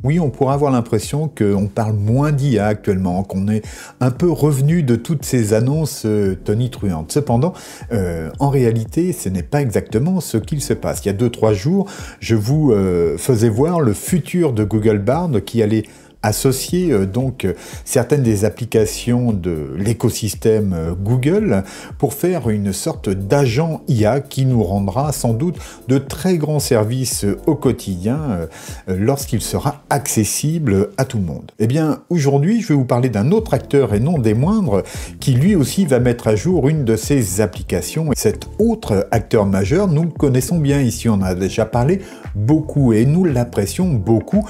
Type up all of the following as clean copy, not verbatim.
Oui, on pourrait avoir l'impression qu'on parle moins d'IA actuellement, qu'on est un peu revenu de toutes ces annonces tonitruantes. Cependant, en réalité, ce n'est pas exactement ce qu'il se passe. Il y a 2-3 jours, je vous faisais voir le futur de Google Bard qui allait associer donc certaines des applications de l'écosystème Google pour faire une sorte d'agent IA qui nous rendra sans doute de très grands services au quotidien lorsqu'il sera accessible à tout le monde. Eh bien, aujourd'hui, je vais vous parler d'un autre acteur et non des moindres qui lui aussi va mettre à jour une de ses applications. Cet autre acteur majeur, nous le connaissons bien ici, on en a déjà parlé beaucoup et nous l'apprécions beaucoup.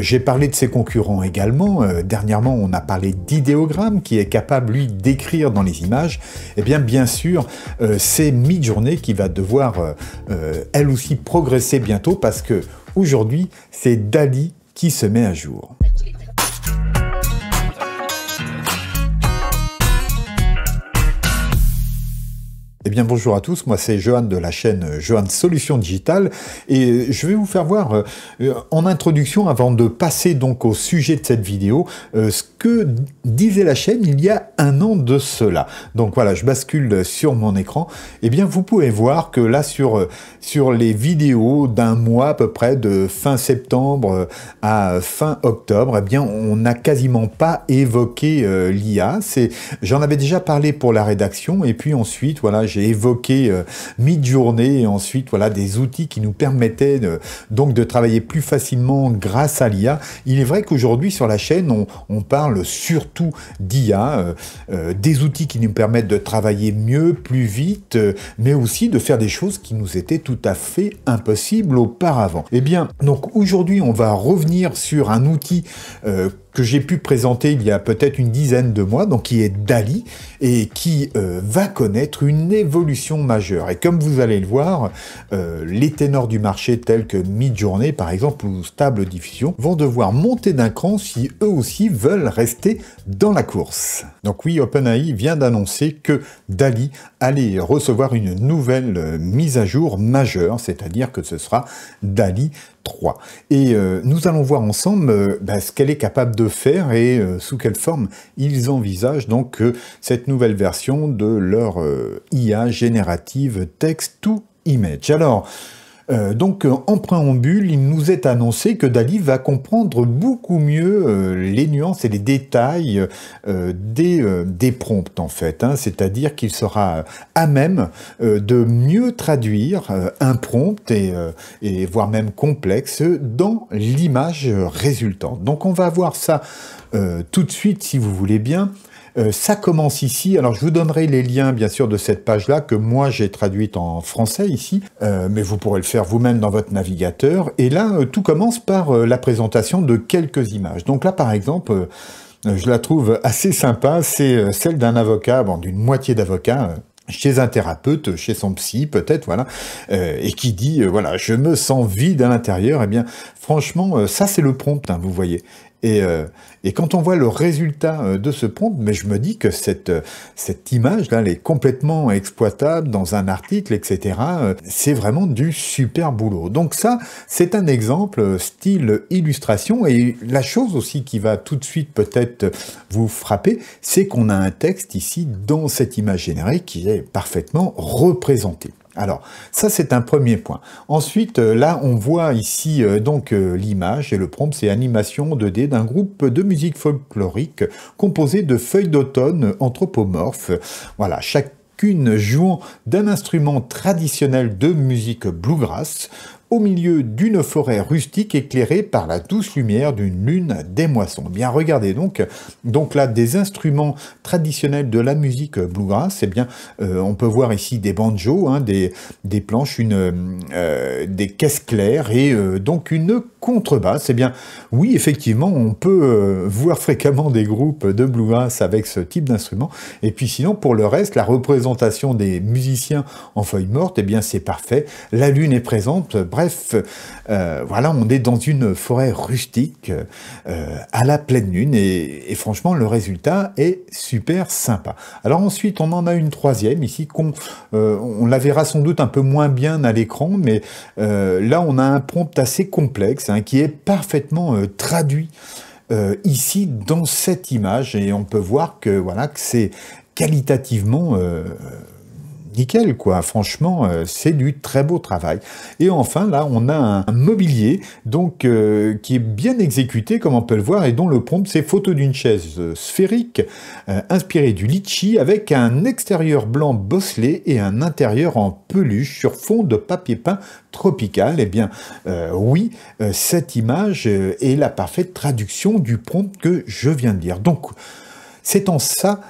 J'ai parlé de ses concurrents également. Dernièrement, on a parlé d'Ideogram qui est capable, lui, d'écrire dans les images. Eh bien sûr, c'est Midjourney qui va devoir, elle aussi, progresser bientôt parce que aujourd'hui, c'est DALL-E qui se met à jour. Eh bien bonjour à tous, moi c'est Johan de la chaîne Johan Solutions Digitales et je vais vous faire voir en introduction, avant de passer donc au sujet de cette vidéo, ce que disait la chaîne il y a un an de cela. Donc voilà, je bascule sur mon écran. Eh bien vous pouvez voir que là sur les vidéos d'un mois à peu près, de fin septembre à fin octobre, eh bien on n'a quasiment pas évoqué l'IA. J'en avais déjà parlé pour la rédaction et puis ensuite voilà, j'ai évoqué Midjourney et ensuite voilà des outils qui nous permettaient donc de travailler plus facilement grâce à l'IA. Il est vrai qu'aujourd'hui sur la chaîne on parle surtout d'IA, des outils qui nous permettent de travailler mieux, plus vite, mais aussi de faire des choses qui nous étaient tout à fait impossibles auparavant. Eh bien donc aujourd'hui on va revenir sur un outil que j'ai pu présenter il y a peut-être une dizaine de mois, donc qui est DALL-E, et qui va connaître une évolution majeure. Et comme vous allez le voir, les ténors du marché tels que Midjourney, par exemple, ou Stable Diffusion, vont devoir monter d'un cran si eux aussi veulent rester dans la course. Donc oui, OpenAI vient d'annoncer que DALL-E allait recevoir une nouvelle mise à jour majeure, c'est-à-dire que ce sera DALL-E 3. Et nous allons voir ensemble ce qu'elle est capable de faire et sous quelle forme ils envisagent donc cette nouvelle version de leur IA générative text to image. Alors, donc en préambule, il nous est annoncé que DALL-E va comprendre beaucoup mieux les nuances et les détails des prompts en fait, hein, c'est-à-dire qu'il sera à même de mieux traduire un prompt et voire même complexe dans l'image résultante. Donc on va voir ça tout de suite si vous voulez bien. Ça commence ici, alors je vous donnerai les liens bien sûr de cette page-là que moi j'ai traduite en français ici, mais vous pourrez le faire vous-même dans votre navigateur. Et là, tout commence par la présentation de quelques images. Donc là par exemple, je la trouve assez sympa, c'est celle d'un avocat, bon, d'une moitié d'avocat, chez un thérapeute, chez son psy peut-être, voilà, et qui dit, voilà, je me sens vide à l'intérieur. Eh bien franchement, ça c'est le prompt, hein, vous voyez. Et quand on voit le résultat de ce prompt, mais je me dis que cette image-là, elle est complètement exploitable dans un article, etc. C'est vraiment du super boulot. Donc ça, c'est un exemple style illustration. Et la chose aussi qui va tout de suite peut-être vous frapper, c'est qu'on a un texte ici dans cette image générée qui est parfaitement représenté. Alors, ça c'est un premier point. Ensuite, là, on voit ici donc l'image et le prompt, c'est animation 2D d'un groupe de musique folklorique composé de feuilles d'automne anthropomorphes. Voilà, chacune jouant d'un instrument traditionnel de musique bluegrass au milieu d'une forêt rustique éclairée par la douce lumière d'une lune des moissons. Bien, regardez donc là des instruments traditionnels de la musique bluegrass. Eh bien, on peut voir ici des banjos, hein, des planches, des caisses claires et donc une contrebasse. Eh bien, oui, effectivement, on peut voir fréquemment des groupes de bluegrass avec ce type d'instrument. Et puis sinon, pour le reste, la représentation des musiciens en feuilles mortes, eh bien, c'est parfait. La lune est présente. Bref, bref, voilà, on est dans une forêt rustique à la pleine lune et franchement, le résultat est super sympa. Alors ensuite, on en a une troisième ici, on la verra sans doute un peu moins bien à l'écran, mais là, on a un prompt assez complexe hein, qui est parfaitement traduit ici dans cette image et on peut voir que voilà que c'est qualitativement nickel, quoi. Franchement, c'est du très beau travail. Et enfin, là, on a un mobilier, donc, qui est bien exécuté, comme on peut le voir, et dont le prompt, c'est photo d'une chaise sphérique, inspirée du litchi, avec un extérieur blanc bosselé et un intérieur en peluche sur fond de papier peint tropical. Eh bien, oui, cette image est la parfaite traduction du prompt que je viens de dire. Donc, c'est en ça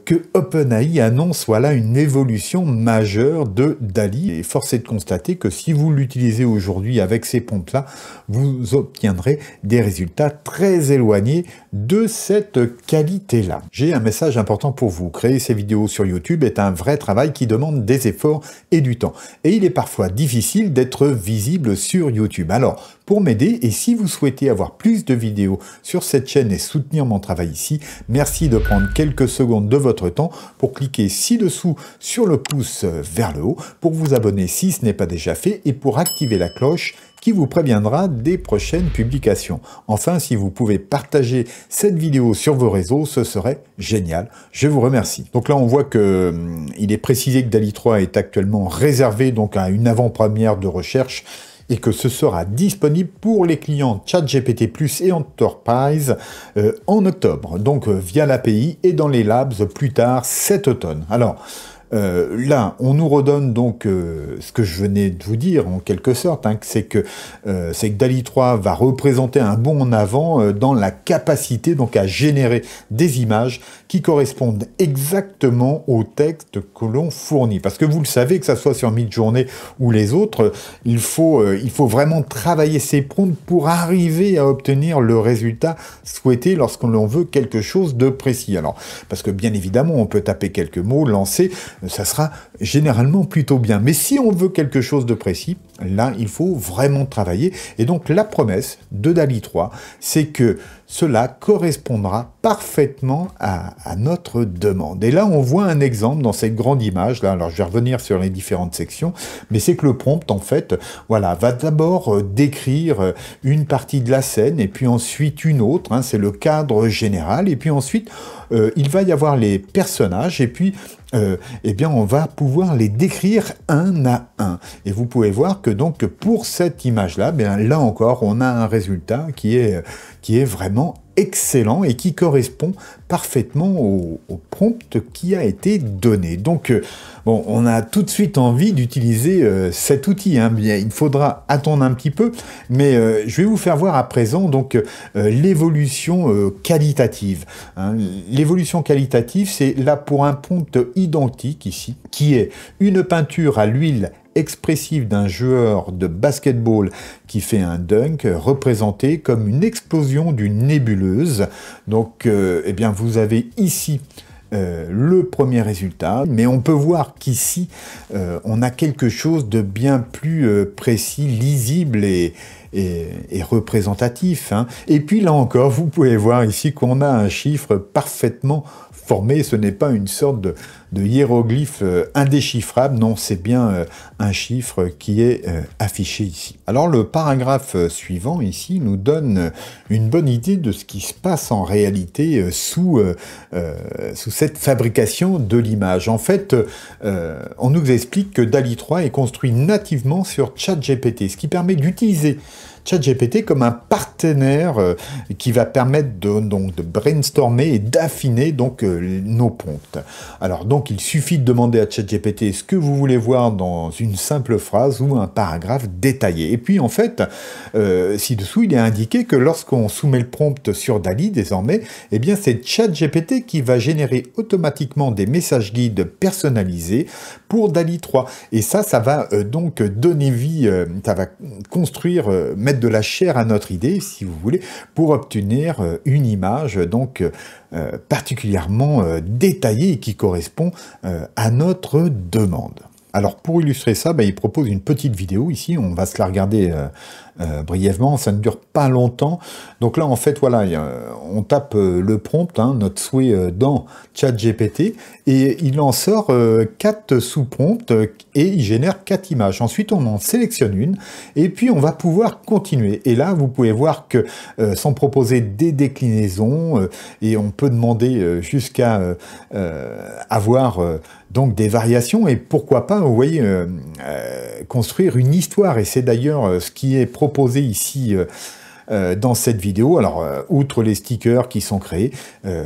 que OpenAI annonce voilà une évolution majeure de DALL-E. Et force est de constater que si vous l'utilisez aujourd'hui avec ces prompts-là, vous obtiendrez des résultats très éloignés de cette qualité-là. J'ai un message important pour vous. Créer ces vidéos sur YouTube est un vrai travail qui demande des efforts et du temps. Et il est parfois difficile d'être visible sur YouTube. Alors, pour m'aider, et si vous souhaitez avoir plus de vidéos sur cette chaîne et soutenir mon travail ici, merci de prendre quelques secondes de votre temps pour cliquer ci-dessous sur le pouce vers le haut, pour vous abonner si ce n'est pas déjà fait et pour activer la cloche qui vous préviendra des prochaines publications. Enfin, si vous pouvez partager cette vidéo sur vos réseaux, ce serait génial. Je vous remercie. Donc là, on voit que il est précisé que DALL-E 3 est actuellement réservé donc à une avant-première de recherche et que ce sera disponible pour les clients ChatGPT Plus et Enterprise en octobre, donc via l'API et dans les labs plus tard cet automne. Alors, là, on nous redonne donc ce que je venais de vous dire en quelque sorte, hein, c'est que DALL-E 3 va représenter un bond en avant dans la capacité donc à générer des images qui correspondent exactement au texte que l'on fournit. Parce que vous le savez, que ça soit sur Midjourney ou les autres, il faut vraiment travailler ses prompts pour arriver à obtenir le résultat souhaité lorsque l'on veut quelque chose de précis. Alors, parce que bien évidemment, on peut taper quelques mots, lancer, ça sera généralement plutôt bien. Mais si on veut quelque chose de précis, là, il faut vraiment travailler. Et donc, la promesse de DALL-E 3, c'est que cela correspondra parfaitement à notre demande. Et là, on voit un exemple dans cette grande image. Là, alors, je vais revenir sur les différentes sections, mais c'est que le prompt, en fait, voilà, va d'abord décrire une partie de la scène, et puis ensuite une autre, hein, c'est le cadre général, et puis ensuite, il va y avoir les personnages, et puis eh bien, on va pouvoir les décrire un à un. Et vous pouvez voir que donc pour cette image-là, bien là encore, on a un résultat qui est vraiment excellent et qui correspond parfaitement au prompt qui a été donné. Donc, bon, on a tout de suite envie d'utiliser cet outil. Hein. Bien, il faudra attendre un petit peu, mais je vais vous faire voir à présent donc l'évolution qualitative. Hein. L'évolution qualitative, c'est là pour un prompt identique ici, qui est une peinture à l'huile expressive d'un joueur de basketball qui fait un dunk, représenté comme une explosion d'une nébuleuse. Donc, eh bien, vous avez ici le premier résultat, mais on peut voir qu'ici, on a quelque chose de bien plus précis, lisible et représentatif. Hein. Et puis là encore, vous pouvez voir ici qu'on a un chiffre parfaitement formé. Ce n'est pas une sorte de hiéroglyphe indéchiffrable, non, c'est bien un chiffre qui est affiché ici. Alors le paragraphe suivant ici nous donne une bonne idée de ce qui se passe en réalité sous cette fabrication de l'image. En fait, on nous explique que DALL-E 3 est construit nativement sur ChatGPT, ce qui permet d'utiliser ChatGPT comme un partenaire qui va permettre de brainstormer et d'affiner donc nos prompts. Alors donc il suffit de demander à ChatGPT ce que vous voulez voir dans une simple phrase ou un paragraphe détaillé. Et puis en fait, ci-dessous il est indiqué que lorsqu'on soumet le prompt sur DALL-E désormais, eh bien c'est ChatGPT qui va générer automatiquement des messages guides personnalisés pour DALL-E 3. Et ça va donc donner vie, ça va construire, mettre de la chair à notre idée, si vous voulez, pour obtenir une image donc particulièrement détaillée et qui correspond à notre demande. Alors pour illustrer ça, il propose une petite vidéo ici, on va se la regarder brièvement, ça ne dure pas longtemps. Donc là en fait voilà, on tape le prompt, notre souhait dans ChatGPT, et il en sort 4 sous-prompts et il génère 4 images. Ensuite on en sélectionne une et puis on va pouvoir continuer. Et là vous pouvez voir que sont proposées des déclinaisons et on peut demander jusqu'à avoir donc des variations et pourquoi pas, vous voyez, construire une histoire. Et c'est d'ailleurs ce qui est proposé ici dans cette vidéo. Alors, outre les stickers qui sont créés,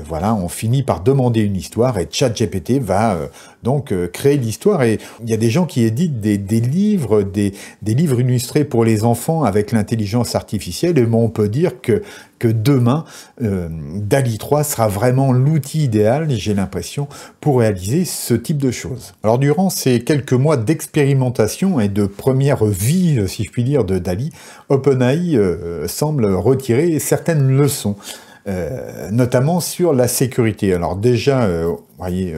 voilà, on finit par demander une histoire et ChatGPT va donc créer l'histoire. Et il y a des gens qui éditent des livres, des livres illustrés pour les enfants avec l'intelligence artificielle. Et on peut dire que demain, DALL-E 3 sera vraiment l'outil idéal, j'ai l'impression, pour réaliser ce type de choses. Alors, durant ces quelques mois d'expérimentation et de première vie, si je puis dire, de DALL-E, OpenAI semble retirer certaines leçons, notamment sur la sécurité. Alors déjà, vous voyez...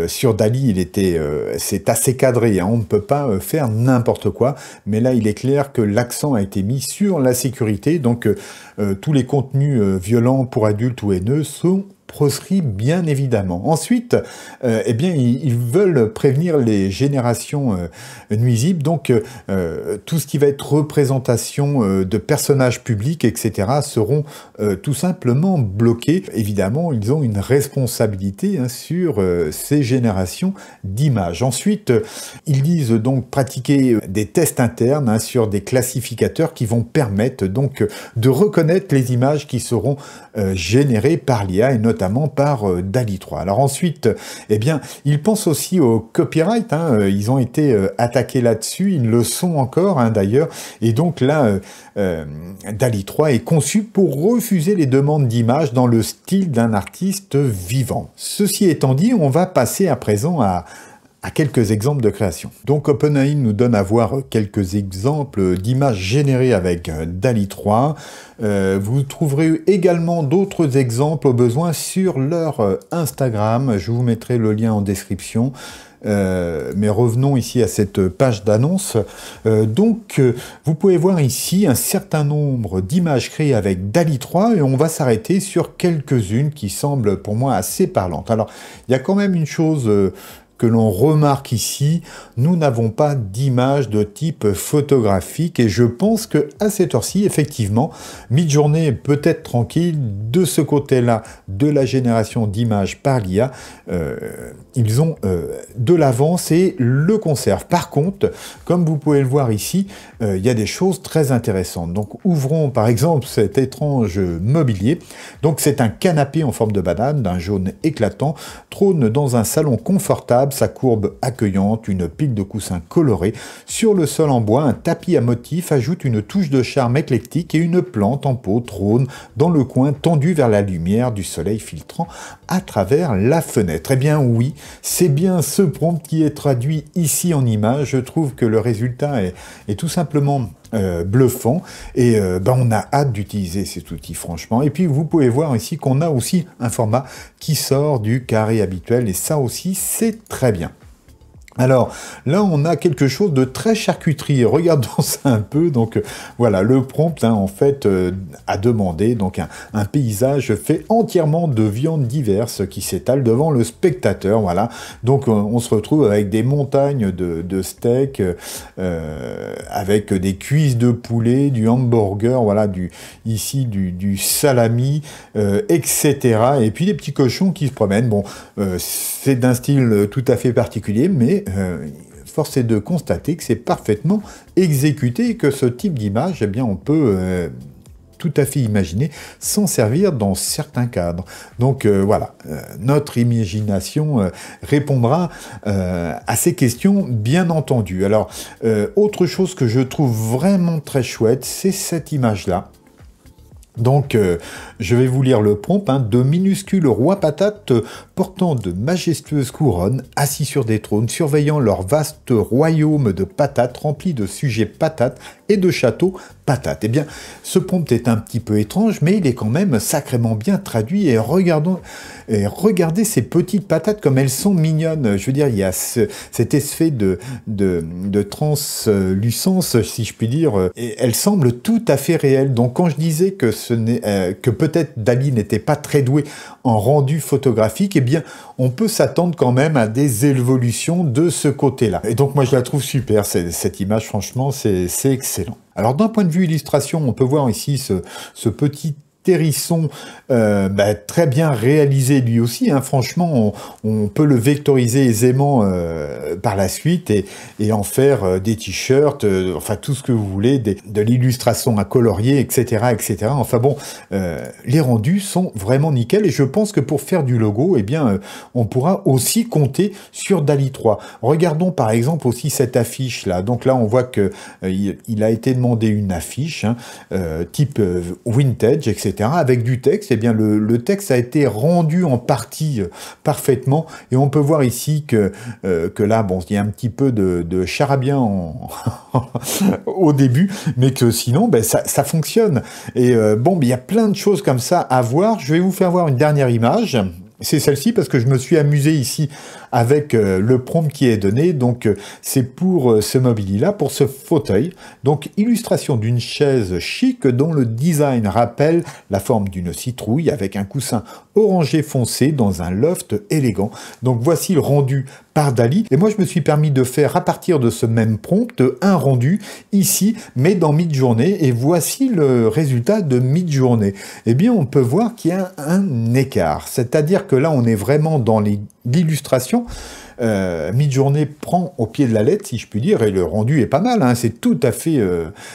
sur DALL-E, c'est assez cadré, on ne peut pas faire n'importe quoi, mais là il est clair que l'accent a été mis sur la sécurité, donc tous les contenus violents pour adultes ou haineux sont proscrit bien évidemment. Ensuite, eh bien, ils veulent prévenir les générations nuisibles, donc tout ce qui va être représentation de personnages publics, etc., seront tout simplement bloqués. Évidemment, ils ont une responsabilité sur ces générations d'images. Ensuite, ils disent donc pratiquer des tests internes sur des classificateurs qui vont permettre donc de reconnaître les images qui seront générées par l'IA et notamment par DALL-E 3. Alors ensuite, eh bien, ils pensent aussi au copyright, ils ont été attaqués là-dessus, ils le sont encore d'ailleurs, et donc là, DALL-E 3 est conçu pour refuser les demandes d'images dans le style d'un artiste vivant. Ceci étant dit, on va passer à présent à quelques exemples de création. Donc OpenAI nous donne à voir quelques exemples d'images générées avec DALL-E 3. Vous trouverez également d'autres exemples au besoin sur leur Instagram. Je vous mettrai le lien en description. Mais revenons ici à cette page d'annonce. Donc, vous pouvez voir ici un certain nombre d'images créées avec DALL-E 3 et on va s'arrêter sur quelques-unes qui semblent pour moi assez parlantes. Alors, il y a quand même une chose que l'on remarque ici, nous n'avons pas d'image de type photographique et je pense que à cette heure-ci, effectivement, Midjourney peut être tranquille de ce côté-là de la génération d'images par l'IA. Ils ont de l'avance et le conservent. Par contre, comme vous pouvez le voir ici, il y a des choses très intéressantes. Donc ouvrons par exemple cet étrange mobilier. Donc c'est un canapé en forme de banane, d'un jaune éclatant, trône dans un salon confortable, sa courbe accueillante, une pile de coussins colorés. Sur le sol en bois, un tapis à motifs ajoute une touche de charme éclectique et une plante en pot trône dans le coin tendu vers la lumière du soleil filtrant à travers la fenêtre. Eh bien oui, c'est bien ce prompt qui est traduit ici en image. Je trouve que le résultat est tout simplement bluffant et on a hâte d'utiliser cet outil franchement. Et puis vous pouvez voir ici qu'on a aussi un format qui sort du carré habituel et ça aussi c'est très bien. Alors là, on a quelque chose de très charcuterie. Regardons ça un peu. Donc voilà, le prompt en fait a demandé donc un paysage fait entièrement de viandes diverses qui s'étalent devant le spectateur. Voilà. Donc on se retrouve avec des montagnes de steaks, avec des cuisses de poulet, du hamburger, voilà, du salami, etc. Et puis des petits cochons qui se promènent. Bon, c'est d'un style tout à fait particulier, mais force est de constater que c'est parfaitement exécuté et que ce type d'image, eh bien, on peut tout à fait imaginer s'en servir dans certains cadres. Donc voilà, notre imagination répondra à ces questions, bien entendu. Alors, autre chose que je trouve vraiment très chouette, c'est cette image-là. Donc, je vais vous lire le prompt. De minuscules rois patates portant de majestueuses couronnes, assis sur des trônes, surveillant leur vaste royaume de patates rempli de sujets patates, et de château patate. Eh bien, ce prompt est un petit peu étrange, mais il est quand même sacrément bien traduit. Et regardez ces petites patates comme elles sont mignonnes. Je veux dire, il y a cet effet de translucence, si je puis dire, et elles semblent tout à fait réelles. Donc, quand je disais que que peut-être Dali n'était pas très doué en rendu photographique, eh bien, on peut s'attendre quand même à des évolutions de ce côté-là. Et donc, moi, je la trouve super, cette image, franchement, c'est excellent. Alors, d'un point de vue illustration, on peut voir ici ce petit hérisson très bien réalisé lui aussi, hein. Franchement, on peut le vectoriser aisément par la suite et en faire des t-shirts, enfin tout ce que vous voulez, de l'illustration à colorier, etc., etc. Enfin bon, les rendus sont vraiment nickel et je pense que pour faire du logo, eh bien, on pourra aussi compter sur DALL-E 3. Regardons par exemple aussi cette affiche là. Donc là, on voit que il a été demandé une affiche, hein, type vintage, etc. avec du texte. Eh bien, le texte a été rendu en partie parfaitement et on peut voir ici que là, bon, il y a un petit peu de charabia au début, mais que sinon, ben, ça fonctionne. Et bon, il y a plein de choses comme ça à voir. Je vais vous faire voir une dernière image. C'est celle-ci parce que je me suis amusé ici avec le prompt qui est donné. Donc, c'est pour ce mobilier-là, pour ce fauteuil. Donc, illustration d'une chaise chic dont le design rappelle la forme d'une citrouille avec un coussin orangé foncé dans un loft élégant. Donc, voici le rendu par Dali. Et moi, je me suis permis de faire à partir de ce même prompt un rendu ici, mais dans Midjourney. Et voici le résultat de Midjourney. Eh bien, on peut voir qu'il y a un écart. C'est-à-dire que là, on est vraiment dans l'illustration. Midjourney prend au pied de la lettre, si je puis dire, et le rendu est pas mal, hein, c'est tout à fait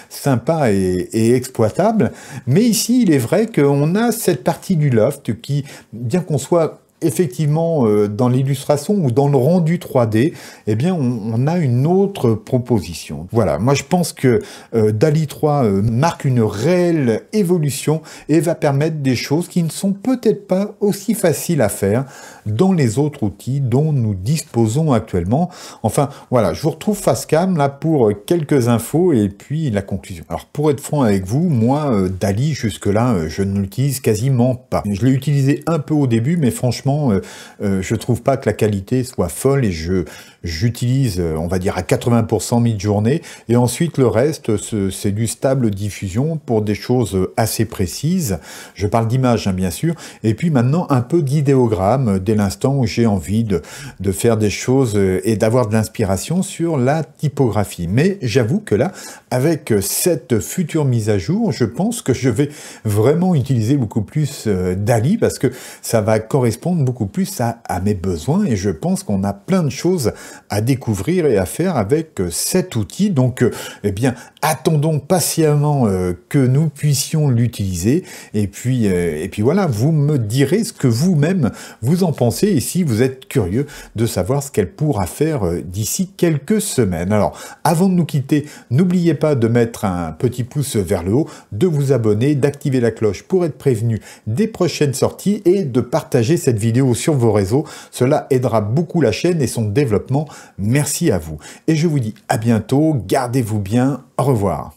sympa et exploitable. Mais ici, il est vrai qu'on a cette partie du loft qui, bien qu'on soit effectivement dans l'illustration ou dans le rendu 3D, eh bien on a une autre proposition. Voilà, moi je pense que DALL-E 3 marque une réelle évolution et va permettre des choses qui ne sont peut-être pas aussi faciles à faire dans les autres outils dont nous disposons actuellement. Enfin voilà, je vous retrouve face cam là pour quelques infos et puis la conclusion. Alors pour être franc avec vous, moi DALL-E jusque-là je ne l'utilise quasiment pas. Je l'ai utilisé un peu au début, mais franchement je trouve pas que la qualité soit folle et j'utilise, on va dire, à 80% Midjourney, et ensuite le reste, c'est du stable diffusion pour des choses assez précises. Je parle d'images, hein, bien sûr, et puis maintenant un peu d'idéogramme dès l'instant où j'ai envie de faire des choses et d'avoir de l'inspiration sur la typographie. Mais j'avoue que là, avec cette future mise à jour, je pense que je vais vraiment utiliser beaucoup plus DALL-E parce que ça va correspondre beaucoup plus à mes besoins et je pense qu'on a plein de choses à découvrir et à faire avec cet outil. Donc, eh bien, attendons patiemment que nous puissions l'utiliser et puis voilà, vous me direz ce que vous-même vous en pensez et si vous êtes curieux de savoir ce qu'elle pourra faire d'ici quelques semaines. Alors, avant de nous quitter, n'oubliez pas de mettre un petit pouce vers le haut, de vous abonner, d'activer la cloche pour être prévenu des prochaines sorties et de partager cette vidéo sur vos réseaux. Cela aidera beaucoup la chaîne et son développement. Merci à vous. Et je vous dis à bientôt, gardez-vous bien, au revoir.